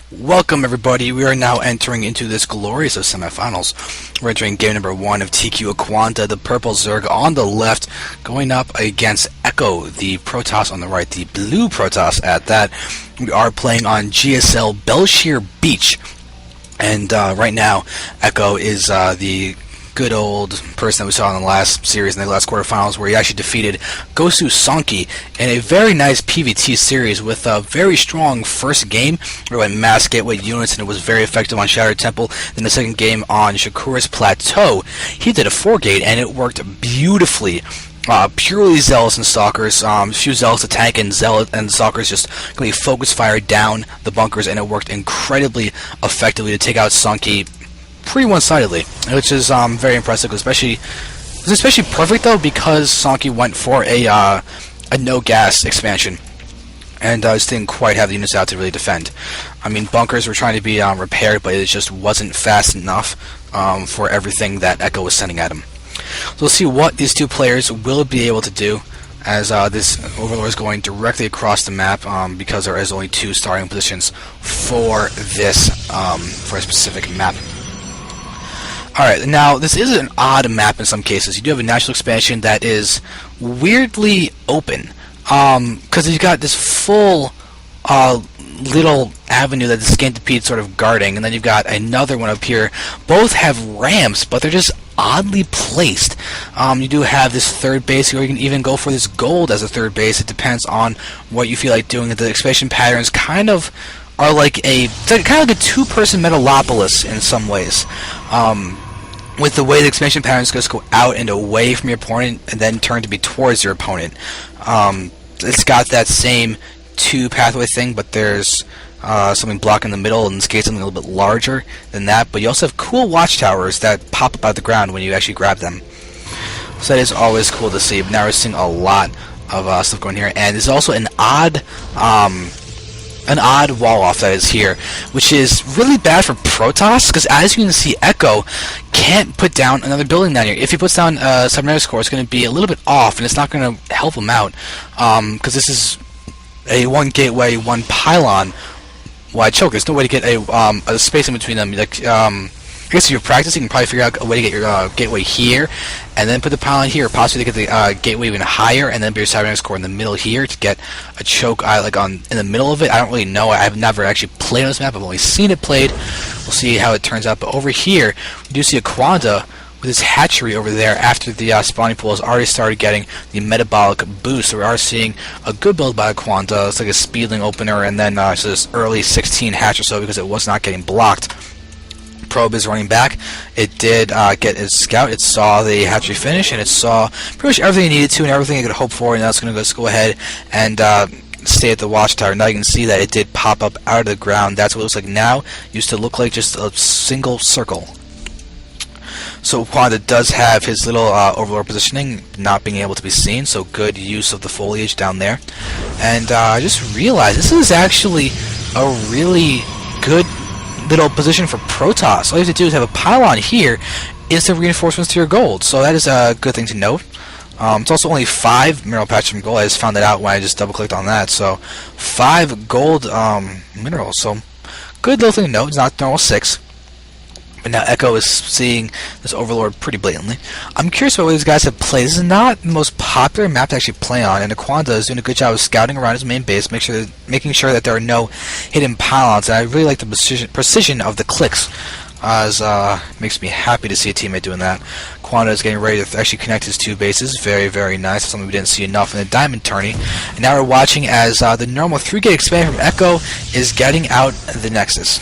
Welcome everybody, we are now entering into this glorious of semifinals. We're entering game number 1 of tQaquanda, the purple Zerg on the left, going up against Echo, the Protoss on the right, the blue Protoss at that. We are playing on GSL Bel'Shir Beach, and right now Echo is the good old person that we saw in the last series, in the last quarterfinals, where he actually defeated Gosu Sonki in a very nice PvT series with a very strong first game where it went mass gateway units and it was very effective on Shattered Temple. Then the second game on Shakura's Plateau, he did a 4-gate and it worked beautifully. Purely Zealots and Stalkers, few Zealots to tank, and Stalkers just really focus fire down the bunkers, and it worked incredibly effectively to take out Sonki pretty one-sidedly, which is very impressive. Especially perfect though, because Sonki went for a no gas expansion, and just didn't quite have the units out to really defend. I mean, bunkers were trying to be repaired, but it just wasn't fast enough for everything that Echo was sending at him. So we'll see what these two players will be able to do, as this Overlord is going directly across the map, because there is only 2 starting positions for this for a specific map. Alright, now this is an odd map in some cases. You do have a natural expansion that is weirdly open, because you've got this full little avenue that the Scantipede sort of guarding, and then you've got another one up here. Both have ramps, but they're just oddly placed. You do have this third base, or you can even go for this gold as a third base. It depends on what you feel like doing. The expansion patterns kind of are like a 2-person Metalopolis in some ways. With the way the expansion patterns just go out and away from your opponent and then turn to be towards your opponent. It's got that same 2-pathway thing, but there's something blocking the middle, and in this case something a little bit larger than that. But you also have cool watchtowers that pop up out of the ground when you actually grab them. So that is always cool to see. But now we're seeing a lot of stuff going here, and there's also an odd wall off that is here, which is really bad for Protoss, because as you can see, Echo can't put down another building down here. If he puts down a cybernetics core, it's going to be a little bit off, and it's not going to help him out, because this is a 1 gateway, 1 pylon wide choke. There's no way to get a space in between them. Like, I guess if you're practicing, you can probably figure out a way to get your gateway here, and then put the pylon here, possibly to get the gateway even higher, and then put your cybernetics core in the middle here to get a choke in the middle of it. I don't really know. I've never actually played on this map. I've only seen it played. We'll see how it turns out. But over here, we do see a Quanda with his hatchery over there after the spawning pool has already started getting the metabolic boost. So we are seeing a good build by Quanda. It's like a speedling opener, and then so this early 16 hatch or so, because it was not getting blocked. Probe is running back. It did get its scout. It saw the hatchery finish, and it saw pretty much everything it needed to and everything it could hope for, and now it's going to just go ahead and stay at the watchtower. Now you can see that it did pop up out of the ground. That's what it looks like now. Used to look like just a single circle. So Quanda does have his little overlord positioning not being able to be seen, so good use of the foliage down there. And I just realized this is actually a really good little position for Protoss. All you have to do is have a pylon here, instant reinforcements to your gold. So that is a good thing to note. It's also only 5 mineral patches from gold. I just found that out when I just double-clicked on that. So 5 gold minerals. So good little thing to note. It's not normal 6. But now Echo is seeing this Overlord pretty blatantly. I'm curious what these guys have played. This is not the most popular map to actually play on, and Aquanda is doing a good job of scouting around his main base, making sure that there are no hidden pylons. And I really like the precision of the clicks, as makes me happy to see a teammate doing that. Quanda is getting ready to actually connect his 2 bases. Very, very nice. Something we didn't see enough in the diamond tourney. And now we're watching as the normal 3-gate expansion from Echo is getting out the Nexus.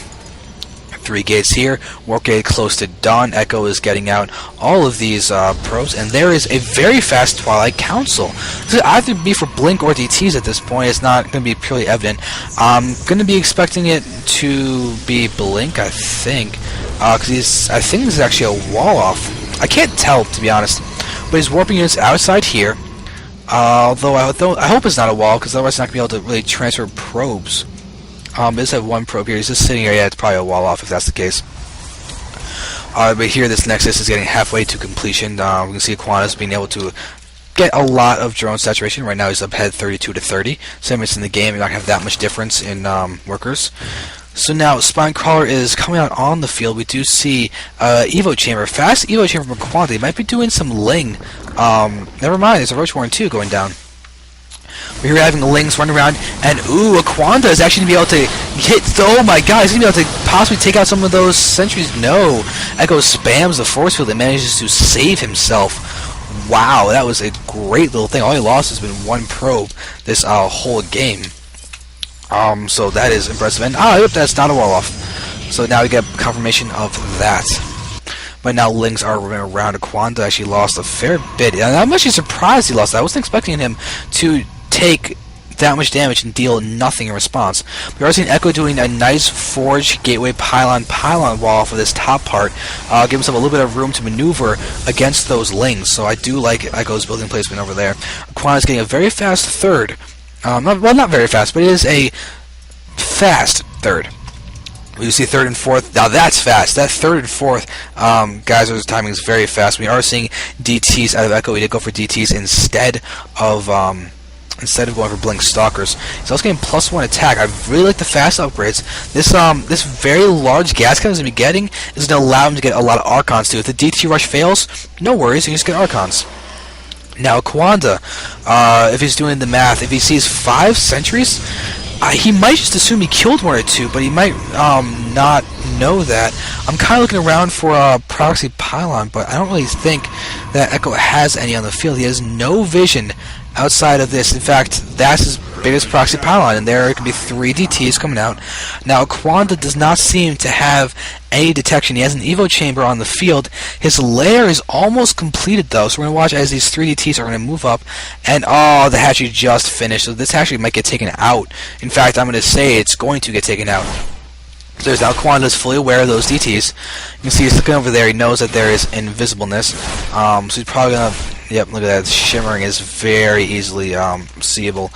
3 gates here, warp gate close to dawn. Echo is getting out all of these probes, and there is a very fast Twilight Council. This could either be for Blink or DTs at this point. It's not going to be purely evident. I'm going to be expecting it to be Blink, I think, because I think this is actually a wall off. I can't tell, to be honest, but he's warping units outside here. Although I hope it's not a wall, because otherwise it's not going to be able to really transfer probes. It does have 1 probe here. He's just sitting here. Yeah, it's probably a wall off if that's the case. But here, this Nexus is getting halfway to completion. We can see Aquanda's being able to get a lot of drone saturation. Right now he's up ahead 32 to 30. Same as in the game, you're not going to have that much difference in workers. So now Spinecrawler is coming out on the field. We do see Evo Chamber, fast Evo Chamber from ecco. He might be doing some Ling. Never mind, there's a Roach Warren 2 going down. We're having Lings run around, and ooh, ecco is actually going to be able to hit, oh my god, he's going to be able to possibly take out some of those sentries. No, Echo spams the force field and manages to save himself. Wow, that was a great little thing. All he lost has been one probe this whole game. So that is impressive. And yep, that's not a wall off. So now we get confirmation of that. But now Lings are running around. ecco actually lost a fair bit. And I'm actually surprised he lost that. I wasn't expecting him to take that much damage and deal nothing in response. We are seeing Echo doing a nice forge gateway pylon wall for this top part, give himself a little bit of room to maneuver against those Lings. So I do like Echo's building placement over there. ecco is getting a very fast third. Not very fast, but it is a fast third. We see third and fourth. Now that's fast. That third and fourth, guys, those timing is very fast. We are seeing DTs out of Echo. We did go for DTs instead of going for Blink Stalkers. He's also getting +1 attack. I really like the fast upgrades. This very large gas cannon he's going to be getting is going to allow him to get a lot of Archons too. If the DT rush fails, no worries, you can just get Archons. Now ecco, if he's doing the math, if he sees 5 sentries, he might just assume he killed 1 or 2, but he might not know that. I'm kind of looking around for a proxy pylon, but I don't really think that Echo has any on the field. He has no vision outside of this. In fact, that's his biggest proxy pylon, and there could be 3 DTs coming out. Now ecco does not seem to have any detection. He has an Evo chamber on the field. His lair is almost completed though, so we're going to watch as these 3 DTs are going to move up, and oh, the hatchery just finished, so this hatchery might get taken out. In fact, I'm going to say it's going to get taken out. So there's now ecco is fully aware of those DTs. You can see he's looking over there. He knows that there is invisibleness. So he's probably going to... Yep, look at that. Shimmering is very easily seeable.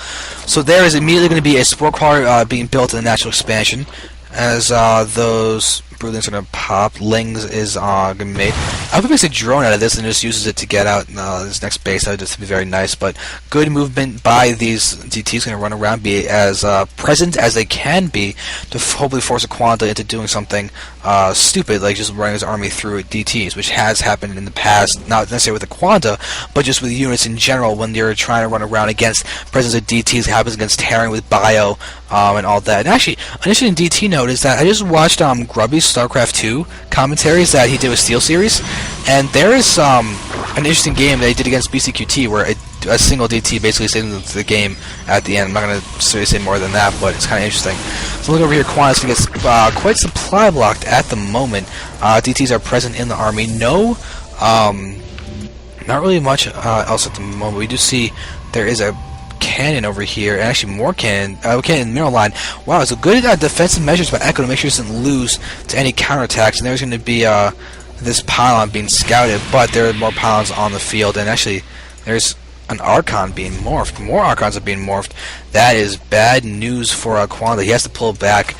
So there is immediately going to be a spore crawler being built in the natural expansion. As those broodlings are going to pop, Lings is going to be made. I hope he makes a drone out of this and just uses it to get out this next base. That would just be very nice. But good movement by these DTs. Going to run around, be as present as they can be to hopefully force ecco into doing something stupid, like just running his army through DTs, which has happened in the past, not necessarily with ecco, but just with units in general when you're trying to run around against presence of DTs. It happens against Terran with Bio and all that. And actually, an interesting DT note is that I just watched Grubby's StarCraft 2 commentaries that he did with SteelSeries, and there is an interesting game that he did against BCQT where a single DT basically saved the game at the end. I'm not going to say more than that, but it's kind of interesting. So look over here, ecco is going to get quite supply blocked at the moment. DTs are present in the army. No, not really much else at the moment. We do see there is a cannon over here, and actually more cannon. Cannon mineral line. Wow, so good defensive measures by Echo to make sure he doesn't lose to any counterattacks. And there's going to be this pylon being scouted, but there are more pylons on the field, and actually there's an Archon being morphed. More Archons are being morphed. That is bad news for ecco. He has to pull back.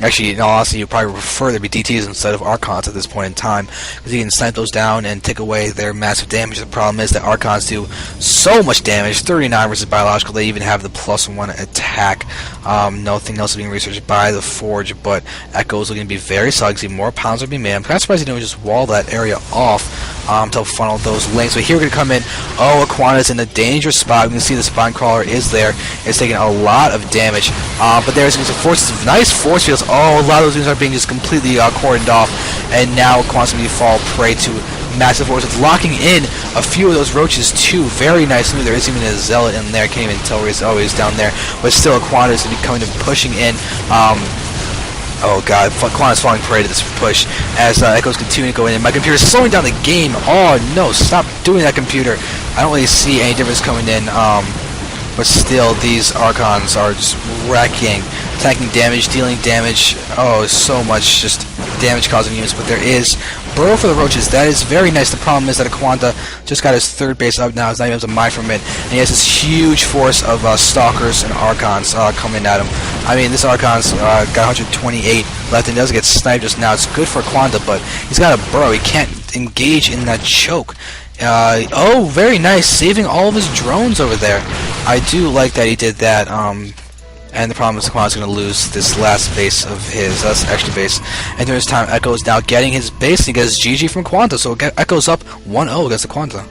Actually, in all honesty, you probably prefer there be DTs instead of Archons at this point in time, because you can snipe those down and take away their massive damage. The problem is that Archons do so much damage, 39 versus biological. They even have the +1 attack. Nothing else is being researched by the Forge, but Echo is looking to be very solid. See more pounds are being made. I'm kind of surprised he didn't just wall that area off to funnel those lanes. So here we're going to come in. Oh, ecco is in a dangerous spot. We can see the Spinecrawler is there. It's taking a lot of damage. But there's some forces, nice force fields. Oh, a lot of those units are being just completely cordoned off. And now ecco's going to fall prey to massive forces. Locking in a few of those roaches too. Very nice move. There is even a zealot in there. Can't even tell where he's always down there. But still, ecco is going to be coming and pushing in. Oh god, ecco is falling prey to this push as Echo's continuing to go in. And my computer is slowing down the game. Oh no, stop doing that, computer. I don't really see any difference coming in. But still, these Archons are just wrecking, attacking damage, dealing damage. Oh, so much just damage causing units. But there is Burrow for the Roaches. That is very nice. The problem is that ecco just got his 3rd base up now. He's not even able to mine from it. And he has this huge force of Stalkers and Archons coming at him. I mean, this Archon's got 128 left and does get sniped just now. It's good for ecco, but he's got a Burrow. He can't engage in that choke. Oh, very nice, saving all of his drones over there. I do like that he did that. And the problem is Quanda's going to lose this last base of his, extra base. And during this time, Echo is now getting his base, and he gets GG from Quanda, so Echo's up 1-0 against the Quanda.